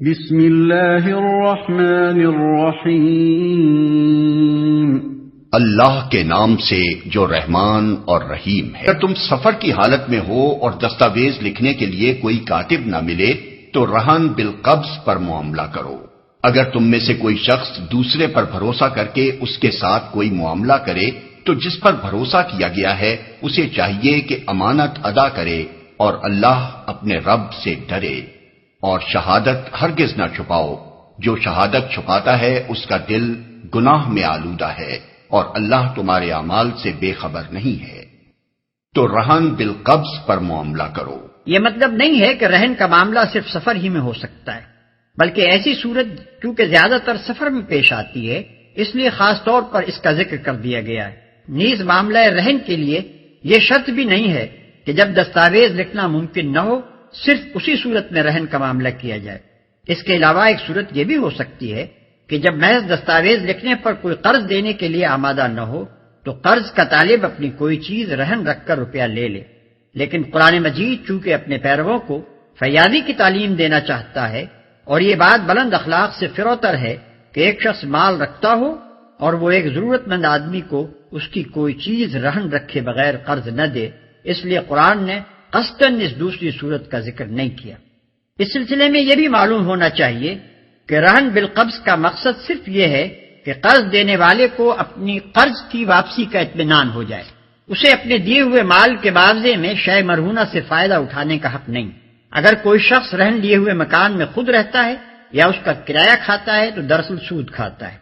بسم اللہ الرحمن الرحیم، اللہ کے نام سے جو رحمان اور رحیم ہے۔ اگر تم سفر کی حالت میں ہو اور دستاویز لکھنے کے لیے کوئی کاتب نہ ملے تو رہن بالقبض پر معاملہ کرو۔ اگر تم میں سے کوئی شخص دوسرے پر بھروسہ کر کے اس کے ساتھ کوئی معاملہ کرے تو جس پر بھروسہ کیا گیا ہے اسے چاہیے کہ امانت ادا کرے اور اللہ اپنے رب سے ڈرے، اور شہادت ہرگز نہ چھپاؤ۔ جو شہادت چھپاتا ہے اس کا دل گناہ میں آلودہ ہے، اور اللہ تمہارے اعمال سے بے خبر نہیں ہے۔ تو رہن بالقبض پر معاملہ کرو۔ یہ مطلب نہیں ہے کہ رہن کا معاملہ صرف سفر ہی میں ہو سکتا ہے، بلکہ ایسی صورت کیونکہ زیادہ تر سفر میں پیش آتی ہے اس لیے خاص طور پر اس کا ذکر کر دیا گیا ہے۔ نیز معاملہ رہن کے لیے یہ شرط بھی نہیں ہے کہ جب دستاویز لکھنا ممکن نہ ہو صرف اسی صورت میں رہن کا معاملہ کیا جائے۔ اس کے علاوہ ایک صورت یہ بھی ہو سکتی ہے کہ جب محض دستاویز لکھنے پر کوئی قرض دینے کے لیے آمادہ نہ ہو تو قرض کا طالب اپنی کوئی چیز رہن رکھ کر روپیہ لے لے، لیکن قرآن مجید چونکہ اپنے پیرووں کو فیاضی کی تعلیم دینا چاہتا ہے اور یہ بات بلند اخلاق سے فروتر ہے کہ ایک شخص مال رکھتا ہو اور وہ ایک ضرورت مند آدمی کو اس کی کوئی چیز رہن رکھے بغیر قرض نہ دے، اس لیے قرآن نے قصداً اس دوسری صورت کا ذکر نہیں کیا۔ اس سلسلے میں یہ بھی معلوم ہونا چاہیے کہ رہن بالقبض کا مقصد صرف یہ ہے کہ قرض دینے والے کو اپنی قرض کی واپسی کا اطمینان ہو جائے، اسے اپنے دیے ہوئے مال کے معاوضے میں شے مرہونہ سے فائدہ اٹھانے کا حق نہیں۔ اگر کوئی شخص رہن لیے ہوئے مکان میں خود رہتا ہے یا اس کا کرایہ کھاتا ہے تو دراصل سود کھاتا ہے۔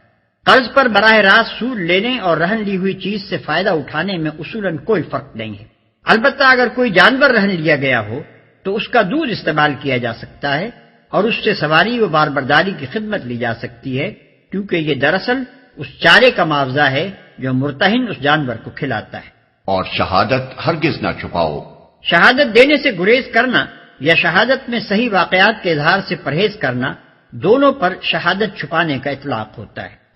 قرض پر براہ راست سود لینے اور رہن لی ہوئی چیز سے فائدہ اٹھانے میں اصولاً کوئی فرق نہیں ہے۔ البتہ اگر کوئی جانور رہن لیا گیا ہو تو اس کا دودھ استعمال کیا جا سکتا ہے اور اس سے سواری و باربرداری کی خدمت لی جا سکتی ہے، کیونکہ یہ دراصل اس چارے کا معاوضہ ہے جو مرتہن اس جانور کو کھلاتا ہے۔ اور شہادت ہرگز نہ چھپاؤ۔ شہادت دینے سے گریز کرنا یا شہادت میں صحیح واقعات کے اظہار سے پرہیز کرنا، دونوں پر شہادت چھپانے کا اطلاق ہوتا ہے۔